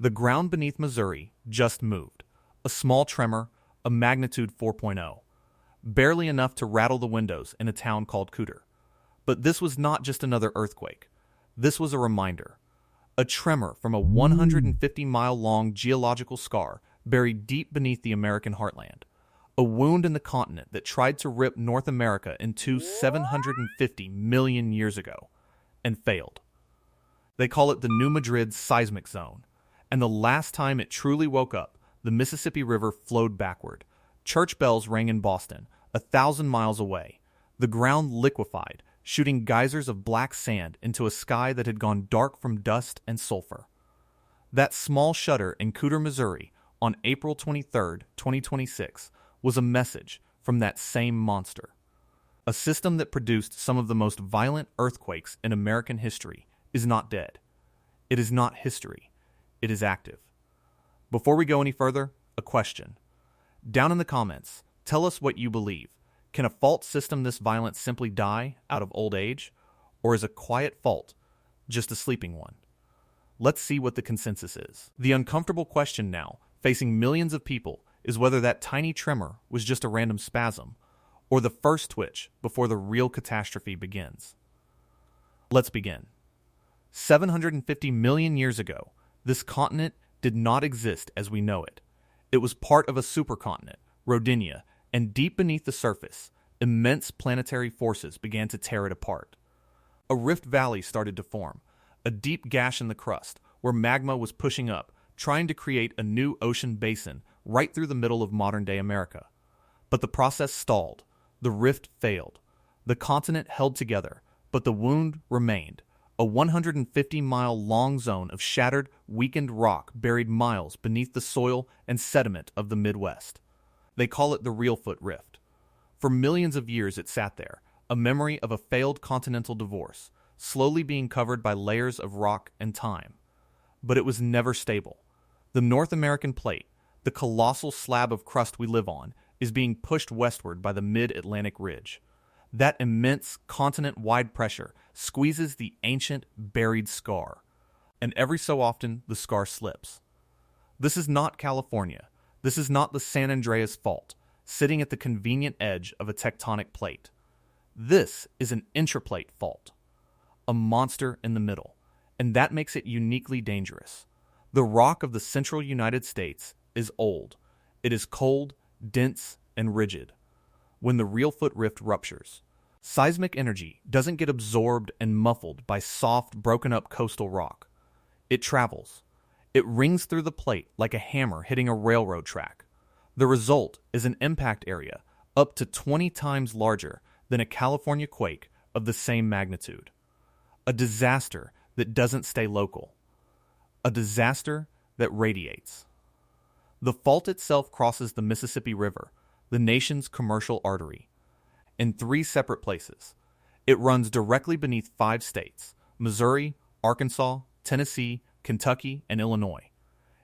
The ground beneath Missouri just moved. A small tremor, a magnitude 4.0. Barely enough to rattle the windows in a town called Cooter. But this was not just another earthquake. This was a reminder. A tremor from a 150-mile-long geological scar buried deep beneath the American heartland. A wound in the continent that tried to rip North America in two 750 million years ago, and failed. They call it the New Madrid Seismic Zone, and the last time it truly woke up, the Mississippi River flowed backward. Church bells rang in Boston, 1,000 miles away. The ground liquefied, shooting geysers of black sand into a sky that had gone dark from dust and sulfur. That small shudder in Cooter, Missouri, on April 23, 2026, was a message from that same monster. A system that produced some of the most violent earthquakes in American history is not dead. It is not history. It is active. Before we go any further, a question. Down in the comments, tell us what you believe. Can a fault system this violent simply die out of old age? Or is a quiet fault just a sleeping one? Let's see what the consensus is. The uncomfortable question now, facing millions of people, is whether that tiny tremor was just a random spasm, or the first twitch before the real catastrophe begins. Let's begin. 750 million years ago, this continent did not exist as we know it. It was part of a supercontinent, Rodinia, and deep beneath the surface, immense planetary forces began to tear it apart. A rift valley started to form, a deep gash in the crust where magma was pushing up, trying to create a new ocean basin right through the middle of modern-day America. But the process stalled. The rift failed. The continent held together, but the wound remained. A 150-mile-long zone of shattered, weakened rock buried miles beneath the soil and sediment of the Midwest. They call it the Reelfoot Rift. For millions of years it sat there, a memory of a failed continental divorce, slowly being covered by layers of rock and time. But it was never stable. The North American plate, the colossal slab of crust we live on, is being pushed westward by the mid-Atlantic ridge. That immense continent-wide pressure squeezes the ancient, buried scar, and every so often the scar slips. This is not California. This is not the San Andreas Fault, sitting at the convenient edge of a tectonic plate. This is an intraplate fault, a monster in the middle, and that makes it uniquely dangerous. The rock of the central United States is old. It is cold, dense, and rigid. When the Reelfoot Rift ruptures, seismic energy doesn't get absorbed and muffled by soft, broken-up coastal rock. It travels. It rings through the plate like a hammer hitting a railroad track. The result is an impact area up to 20 times larger than a California quake of the same magnitude. A disaster that doesn't stay local. A disaster that radiates. The fault itself crosses the Mississippi River, the nation's commercial artery, in 3 separate places. It runs directly beneath 5 states: Missouri, Arkansas, Tennessee, Kentucky, and Illinois.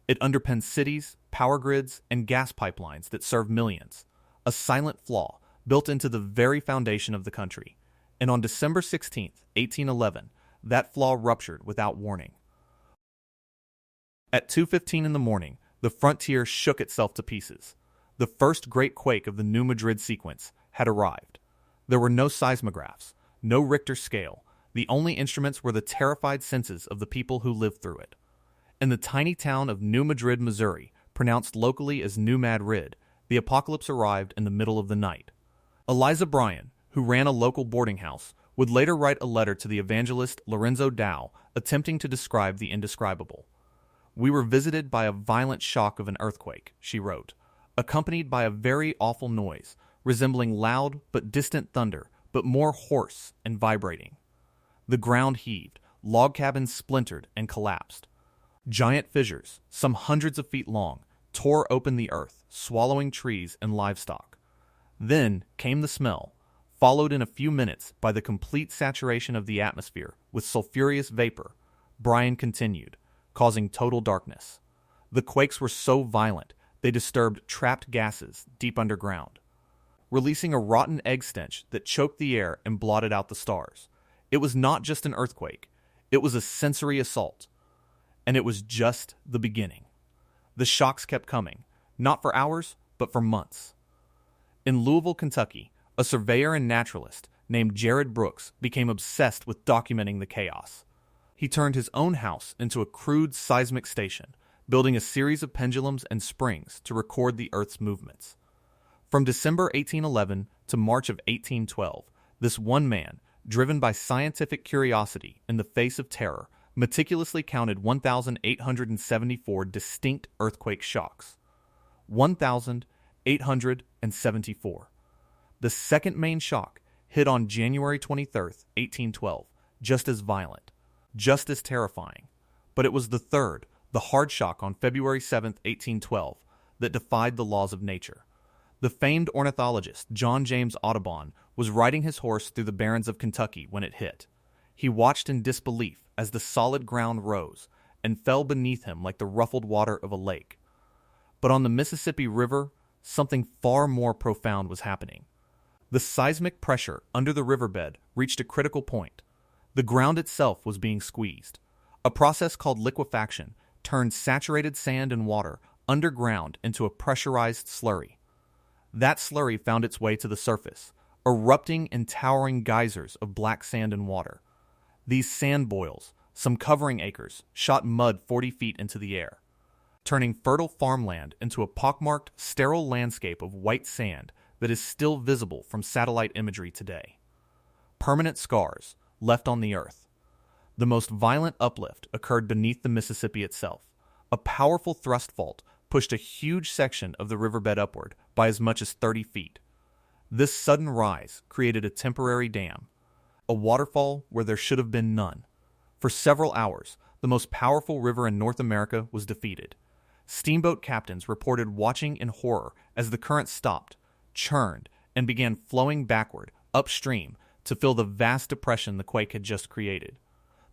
It underpins cities, power grids, and gas pipelines that serve millions, a silent flaw built into the very foundation of the country. And on December 16, 1811, that flaw ruptured without warning. At 2:15 in the morning, the frontier shook itself to pieces. The first great quake of the New Madrid sequence had arrived. There were no seismographs, no Richter scale. The only instruments were the terrified senses of the people who lived through it. In the tiny town of New Madrid, Missouri, pronounced locally as New Madrid, the apocalypse arrived in the middle of the night. Eliza Bryan, who ran a local boarding house, would later write a letter to the evangelist Lorenzo Dow attempting to describe the indescribable. "We were visited by a violent shock of an earthquake," she wrote, accompanied by a very awful noise, resembling loud but distant thunder, but more hoarse and vibrating. The ground heaved, log cabins splintered and collapsed. Giant fissures, some hundreds of feet long, tore open the earth, swallowing trees and livestock. Then came the smell, followed in a few minutes by the complete saturation of the atmosphere with sulfurous vapor. Bryan continued, causing total darkness. The quakes were so violent, they disturbed trapped gases deep underground, releasing a rotten egg stench that choked the air and blotted out the stars. It was not just an earthquake. It was a sensory assault. and it was just the beginning. The shocks kept coming, not for hours, but for months. In Louisville, Kentucky, a surveyor and naturalist named Jared Brooks became obsessed with documenting the chaos. He turned his own house into a crude seismic station, building a series of pendulums and springs to record the Earth's movements. From December 1811 to March of 1812, this one man, driven by scientific curiosity in the face of terror, meticulously counted 1,874 distinct earthquake shocks. 1,874. The second main shock hit on January 23, 1812, just as violent, just as terrifying. But it was the third, the hard shock on February 7, 1812, that defied the laws of nature. The famed ornithologist John James Audubon was riding his horse through the barrens of Kentucky when it hit. He watched in disbelief as the solid ground rose and fell beneath him like the ruffled water of a lake. But on the Mississippi River, something far more profound was happening. The seismic pressure under the riverbed reached a critical point. The ground itself was being squeezed. A process called liquefaction turned saturated sand and water underground into a pressurized slurry. That slurry found its way to the surface, erupting in towering geysers of black sand and water. These sand boils, some covering acres, shot mud 40 feet into the air, turning fertile farmland into a pockmarked, sterile landscape of white sand that is still visible from satellite imagery today. Permanent scars left on the earth. The most violent uplift occurred beneath the Mississippi itself. A powerful thrust fault pushed a huge section of the riverbed upward by as much as 30 feet. This sudden rise created a temporary dam, a waterfall where there should have been none. For several hours, the most powerful river in North America was defeated. Steamboat captains reported watching in horror as the current stopped, churned, and began flowing backward, upstream, to fill the vast depression the quake had just created.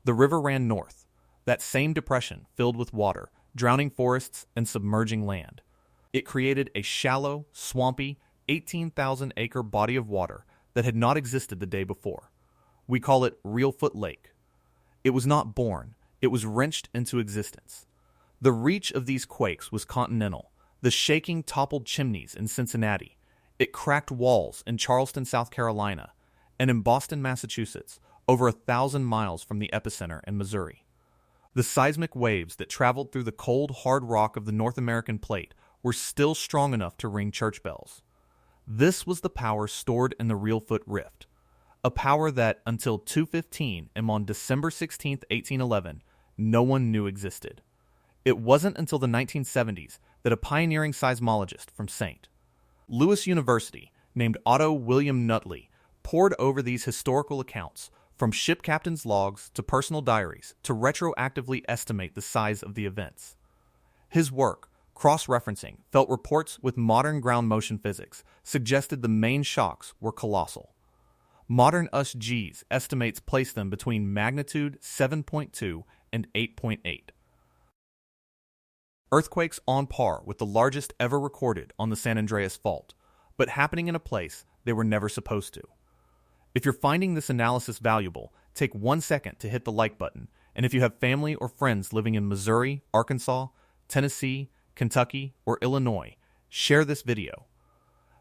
The river ran north, that same depression filled with water, drowning forests and submerging land. It created a shallow, swampy, 18,000-acre body of water that had not existed the day before. We call it Reelfoot Lake. It was not born, it was wrenched into existence. The reach of these quakes was continental. The shaking toppled chimneys in Cincinnati. It cracked walls in Charleston, South Carolina, and in Boston, Massachusetts, over 1,000 miles from the epicenter in Missouri. The seismic waves that traveled through the cold, hard rock of the North American plate were still strong enough to ring church bells. This was the power stored in the Reelfoot Rift, a power that, until 2:15 and on December 16, 1811, no one knew existed. It wasn't until the 1970s that a pioneering seismologist from St. Louis University named Otto William Nutley pored over these historical accounts, from ship captains' logs to personal diaries, to retroactively estimate the size of the events. His work, cross-referencing felt reports with modern ground motion physics, suggested the main shocks were colossal. Modern US-GS estimates place them between magnitude 7.2 and 8.8. Earthquakes on par with the largest ever recorded on the San Andreas Fault, but happening in a place they were never supposed to. If you're finding this analysis valuable, take 1 second to hit the like button, and if you have family or friends living in Missouri, Arkansas, Tennessee, Kentucky, or Illinois, share this video.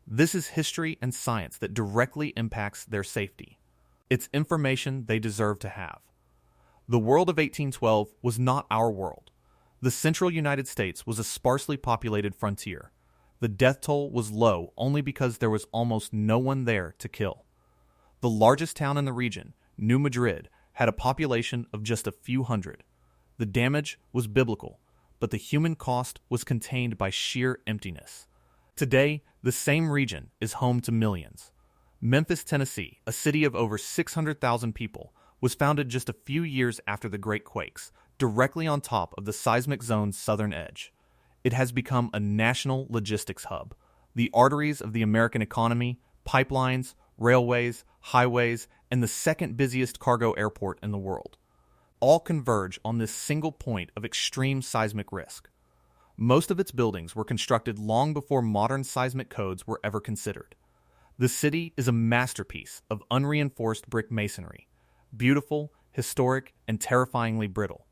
This is history and science that directly impacts their safety. It's information they deserve to have. The world of 1812 was not our world. The central United States was a sparsely populated frontier. The death toll was low only because there was almost no one there to kill. The largest town in the region, New Madrid, had a population of just a few hundred. The damage was biblical, but the human cost was contained by sheer emptiness. Today, the same region is home to millions. Memphis, Tennessee, a city of over 600,000 people, was founded just a few years after the Great Quakes, directly on top of the seismic zone's southern edge. It has become a national logistics hub, the arteries of the American economy, pipelines, railways, highways, and the second busiest cargo airport in the world. All converge on this single point of extreme seismic risk. Most of its buildings were constructed long before modern seismic codes were ever considered. The city is a masterpiece of unreinforced brick masonry, beautiful, historic, and terrifyingly brittle.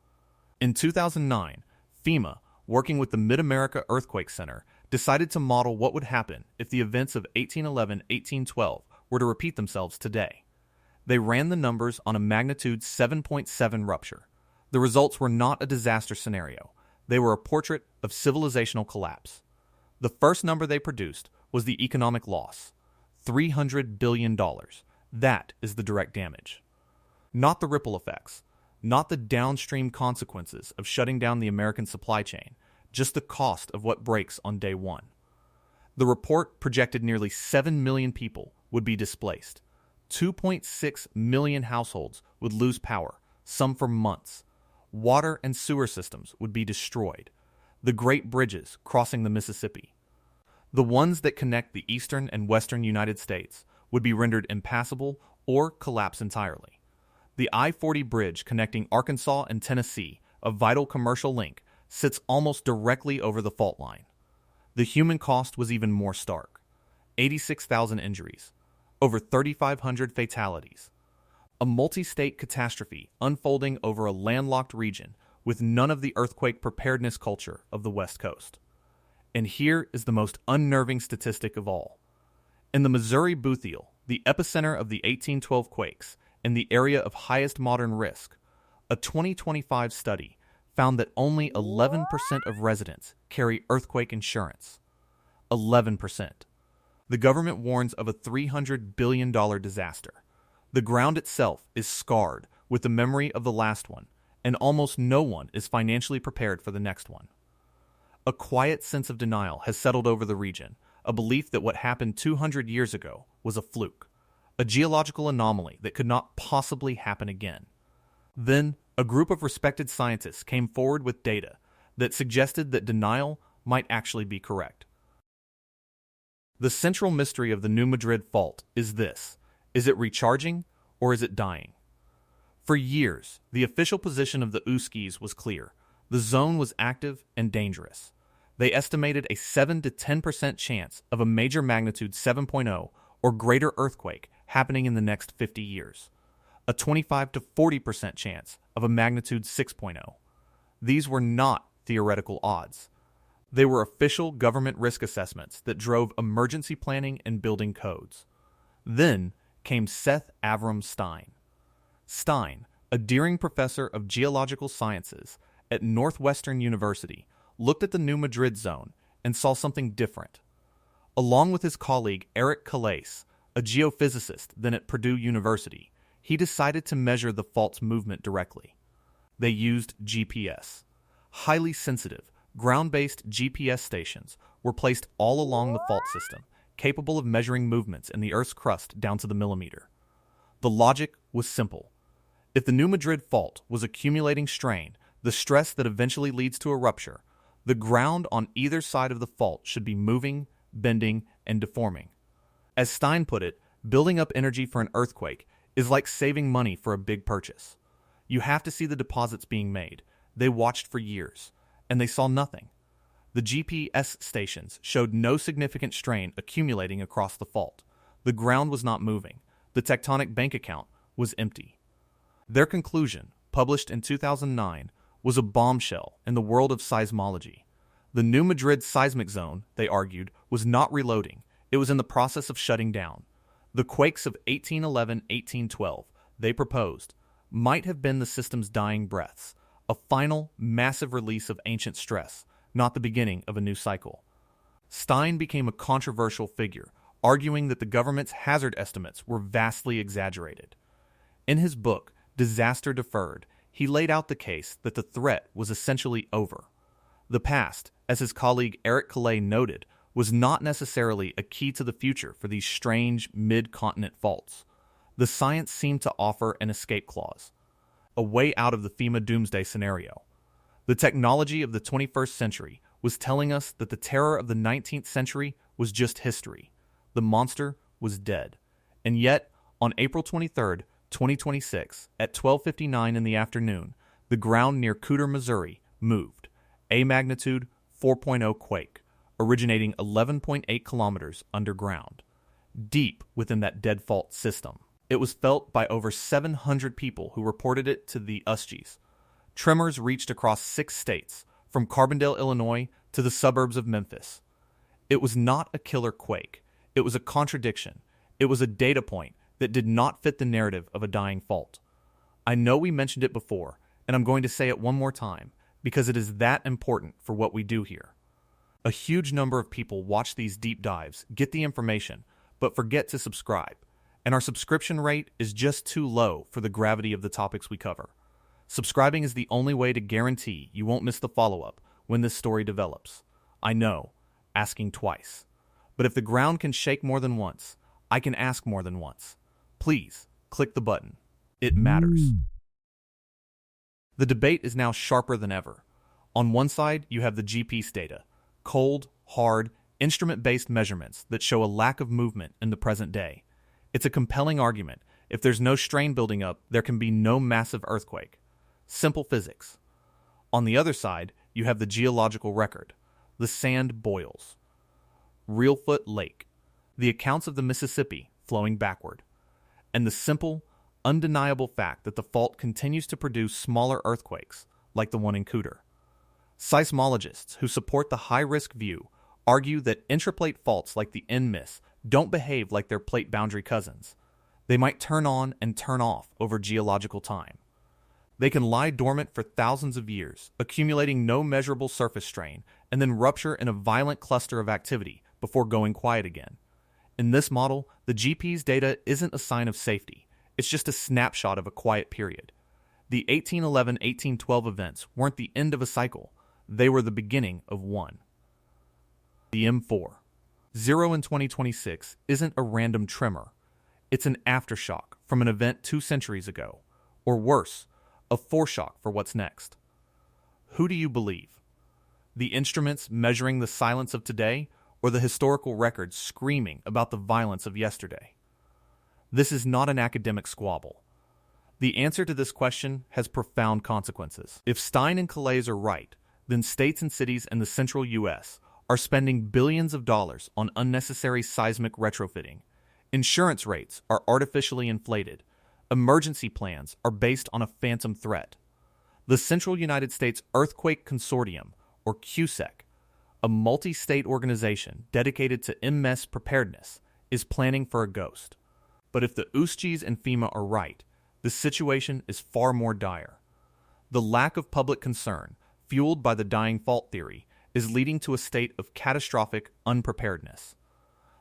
In 2009, FEMA, working with the Mid-America Earthquake Center, decided to model what would happen if the events of 1811-1812 were to repeat themselves today. They ran the numbers on a magnitude 7.7 rupture. The results were not a disaster scenario. They were a portrait of civilizational collapse. The first number they produced was the economic loss, $300 billion. That is the direct damage. Not the ripple effects, not the downstream consequences of shutting down the American supply chain, just the cost of what breaks on day one. The report projected nearly 7 million people would be displaced. 2.6 million households would lose power, some for months. Water and sewer systems would be destroyed. The great bridges crossing the Mississippi, the ones that connect the eastern and western United States, would be rendered impassable or collapse entirely. The I-40 bridge connecting Arkansas and Tennessee, a vital commercial link, sits almost directly over the fault line. The human cost was even more stark. 86,000 injuries, over 3,500 fatalities. A multi-state catastrophe unfolding over a landlocked region with none of the earthquake preparedness culture of the West Coast. And here is the most unnerving statistic of all. In the Missouri Boothiel, the epicenter of the 1812 quakes, in the area of highest modern risk, a 2025 study found that only 11% of residents carry earthquake insurance. 11%. The government warns of a $300 billion disaster. The ground itself is scarred with the memory of the last one, and almost no one is financially prepared for the next one. A quiet sense of denial has settled over the region, a belief that what happened 200 years ago was a fluke, a geological anomaly that could not possibly happen again. Then, a group of respected scientists came forward with data that suggested that denial might actually be correct. The central mystery of the New Madrid fault is this: is it recharging or is it dying? For years, the official position of the Uskis was clear. The zone was active and dangerous. They estimated a 7 to 10% chance of a major magnitude 7.0 or greater earthquake happening in the next 50 years. A 25 to 40% chance of a magnitude 6.0. These were not theoretical odds. They were official government risk assessments that drove emergency planning and building codes. Then came Seth Avram Stein. Stein, a Deering Professor of Geological Sciences at Northwestern University, looked at the New Madrid zone and saw something different. Along with his colleague Eric Calais, a geophysicist then at Purdue University, he decided to measure the fault's movement directly. They used GPS. Highly sensitive, ground-based GPS stations were placed all along the fault system, capable of measuring movements in the Earth's crust down to the millimeter. The logic was simple. If the New Madrid fault was accumulating strain, the stress that eventually leads to a rupture, the ground on either side of the fault should be moving, bending, and deforming. As Stein put it, building up energy for an earthquake is like saving money for a big purchase. You have to see the deposits being made. They watched for years, and they saw nothing. The GPS stations showed no significant strain accumulating across the fault. The ground was not moving. The tectonic bank account was empty. Their conclusion, published in 2009, was a bombshell in the world of seismology. The New Madrid Seismic Zone, they argued, was not reloading. It was in the process of shutting down. The quakes of 1811-1812, they proposed, might have been the system's dying breaths, a final, massive release of ancient stress, not the beginning of a new cycle. Stein became a controversial figure, arguing that the government's hazard estimates were vastly exaggerated. In his book, Disaster Deferred, he laid out the case that the threat was essentially over. The past, as his colleague Eric Calais noted, was not necessarily a key to the future for these strange mid-continent faults. The science seemed to offer an escape clause, a way out of the FEMA doomsday scenario. The technology of the 21st century was telling us that the terror of the 19th century was just history. The monster was dead. And yet, on April 23, 2026, at 12:59 in the afternoon, the ground near Cooter, Missouri, moved. A magnitude 4.0 quake, originating 11.8 kilometers underground, deep within that dead fault system. It was felt by over 700 people who reported it to the Uskis. Tremors reached across 6 states, from Carbondale, Illinois, to the suburbs of Memphis. It was not a killer quake. It was a contradiction. It was a data point that did not fit the narrative of a dying fault. I know we mentioned it before, and I'm going to say it one more time, because it is that important for what we do here. A huge number of people watch these deep dives, get the information, but forget to subscribe, and our subscription rate is just too low for the gravity of the topics we cover. Subscribing is the only way to guarantee you won't miss the follow-up when this story develops. I know, asking twice. But if the ground can shake more than once, I can ask more than once. Please, click the button. It matters. The debate is now sharper than ever. On one side, you have the GPS data, cold, hard, instrument-based measurements that show a lack of movement in the present day. It's a compelling argument. If there's no strain building up, there can be no massive earthquake. Simple physics. On the other side, you have the geological record. The sand boils. Reelfoot Lake. The accounts of the Mississippi flowing backward. And the simple, undeniable fact that the fault continues to produce smaller earthquakes, like the one in Cooter. Seismologists who support the high-risk view argue that intraplate faults like the NMSZ don't behave like their plate boundary cousins. They might turn on and turn off over geological time. They can lie dormant for thousands of years, accumulating no measurable surface strain, and then rupture in a violent cluster of activity before going quiet again. In this model, the GPS data isn't a sign of safety. It's just a snapshot of a quiet period. The 1811-1812 events weren't the end of a cycle. They were the beginning of one. The M4. 0 in 2026 isn't a random tremor. It's an aftershock from an event 2 centuries ago. Or worse, a foreshock for what's next. Who do you believe? The instruments measuring the silence of today, or the historical records screaming about the violence of yesterday? This is not an academic squabble. The answer to this question has profound consequences. If Stein and Calais are right, then states and cities in the central U.S. are spending billions of dollars on unnecessary seismic retrofitting. Insurance rates are artificially inflated. Emergency plans are based on a phantom threat. The Central United States Earthquake Consortium, or CUSEC, a multi-state organization dedicated to NMSZ preparedness, is planning for a ghost. But if the USGs and FEMA are right, the situation is far more dire. The lack of public concern, fueled by the dying fault theory, is leading to a state of catastrophic unpreparedness.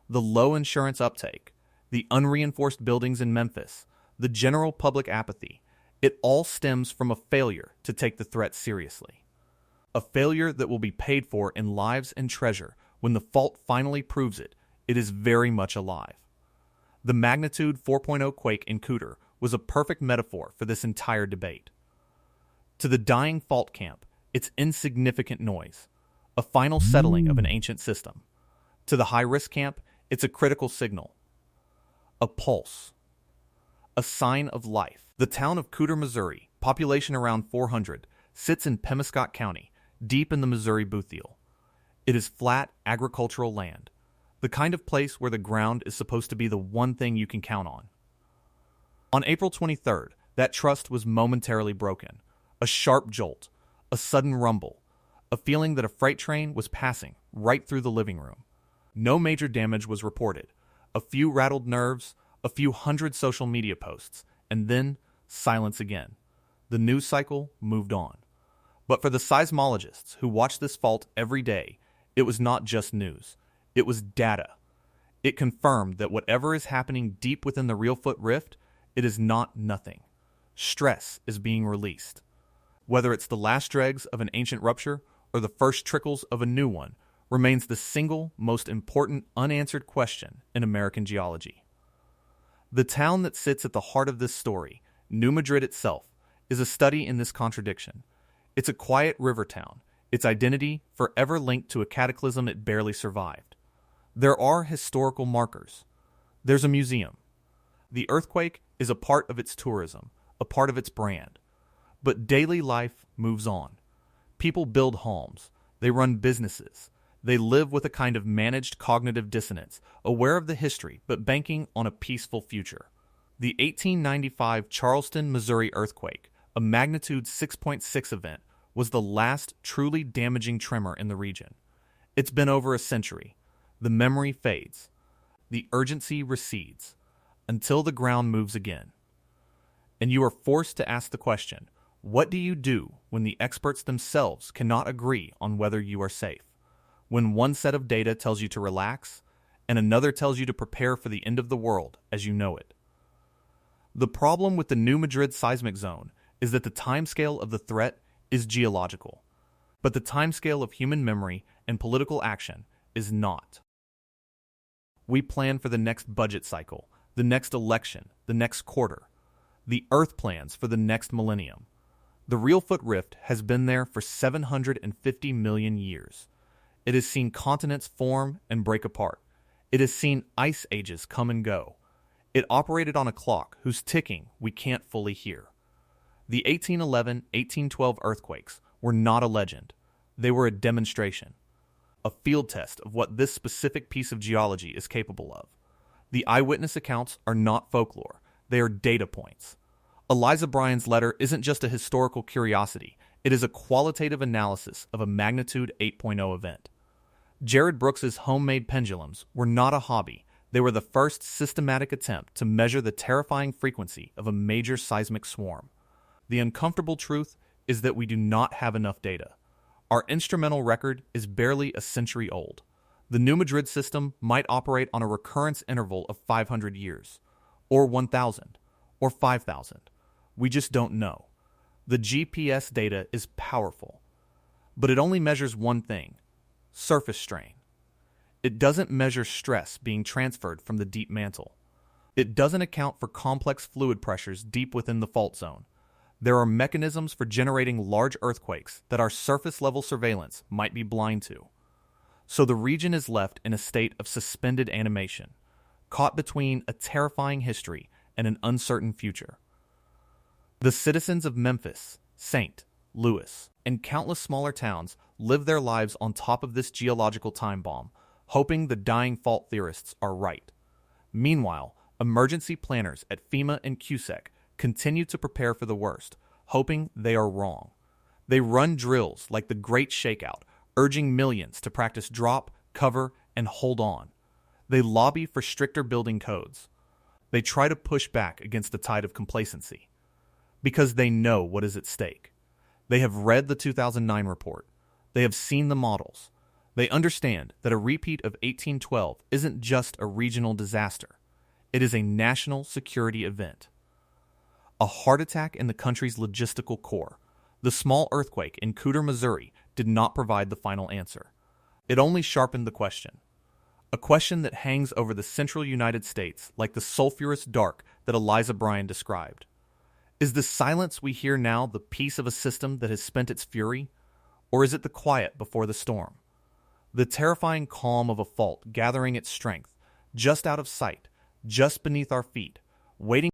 The low insurance uptake, the unreinforced buildings in Memphis, the general public apathy, it all stems from a failure to take the threat seriously. A failure that will be paid for in lives and treasure when the fault finally proves it is very much alive. The magnitude 4.0 quake in Cooter was a perfect metaphor for this entire debate. To the dying fault camp, it's insignificant noise, a final settling of an ancient system. To the high-risk camp, it's a critical signal, a pulse, a sign of life. The town of Cooter, Missouri, population around 400, sits in Pemiscot County, deep in the Missouri Bootheel. It is flat, agricultural land, the kind of place where the ground is supposed to be the one thing you can count on. On April 23rd, that trust was momentarily broken. A sharp jolt, a sudden rumble, a feeling that a freight train was passing right through the living room. No major damage was reported. A few rattled nerves, a few hundred social media posts, and then silence again. The news cycle moved on. But for the seismologists who watch this fault every day, it was not just news. It was data. It confirmed that whatever is happening deep within the Reelfoot Rift, it is not nothing. Stress is being released. Whether it's the last dregs of an ancient rupture or the first trickles of a new one, remains the single most important unanswered question in American geology. The town that sits at the heart of this story, New Madrid itself, is a study in this contradiction. It's a quiet river town, its identity forever linked to a cataclysm it barely survived. There are historical markers. There's a museum. The earthquake is a part of its tourism, a part of its brand. But daily life moves on. People build homes. They run businesses. They live with a kind of managed cognitive dissonance, aware of the history but banking on a peaceful future. The 1895 Charleston, Missouri earthquake, a magnitude 6.6 event, was the last truly damaging tremor in the region. It's been over a century. The memory fades. The urgency recedes until the ground moves again. And you are forced to ask the question, what do you do when the experts themselves cannot agree on whether you are safe? When one set of data tells you to relax, and another tells you to prepare for the end of the world as you know it. The problem with the new Madrid Seismic Zone is that the timescale of the threat is geological, but the timescale of human memory and political action is not. We plan for the next budget cycle, the next election, the next quarter. The Earth plans for the next millennium. The Reelfoot Rift has been there for 750 million years. It has seen continents form and break apart. It has seen ice ages come and go. It operated on a clock whose ticking we can't fully hear. The 1811-1812 earthquakes were not a legend. They were a demonstration, a field test of what this specific piece of geology is capable of. The eyewitness accounts are not folklore. They are data points. Eliza Bryan's letter isn't just a historical curiosity. It is a qualitative analysis of a magnitude 8.0 event. Jared Brooks's homemade pendulums were not a hobby. They were the first systematic attempt to measure the terrifying frequency of a major seismic swarm. The uncomfortable truth is that we do not have enough data. Our instrumental record is barely a century old. The New Madrid system might operate on a recurrence interval of 500 years, or 1,000, or 5,000. We just don't know. The GPS data is powerful, but it only measures one thing: surface strain. It doesn't measure stress being transferred from the deep mantle. It doesn't account for complex fluid pressures deep within the fault zone. There are mechanisms for generating large earthquakes that our surface-level surveillance might be blind to. So the region is left in a state of suspended animation, caught between a terrifying history and an uncertain future. The citizens of Memphis, St. Louis, and countless smaller towns live their lives on top of this geological time bomb, hoping the dying fault theorists are right. Meanwhile, emergency planners at FEMA and CUSEC continue to prepare for the worst, hoping they are wrong. They run drills like the Great Shakeout, urging millions to practice drop, cover, and hold on. They lobby for stricter building codes. They try to push back against the tide of complacency, because they know what is at stake. They have read the 2009 report. They have seen the models. They understand that a repeat of 1812 isn't just a regional disaster. It is a national security event. A heart attack in the country's logistical core. The small earthquake in Cooter, Missouri, did not provide the final answer. It only sharpened the question. A question that hangs over the central United States like the sulfurous dark that Eliza Bryan described. Is the silence we hear now the peace of a system that has spent its fury? Or is it the quiet before the storm? The terrifying calm of a fault gathering its strength, just out of sight, just beneath our feet, waiting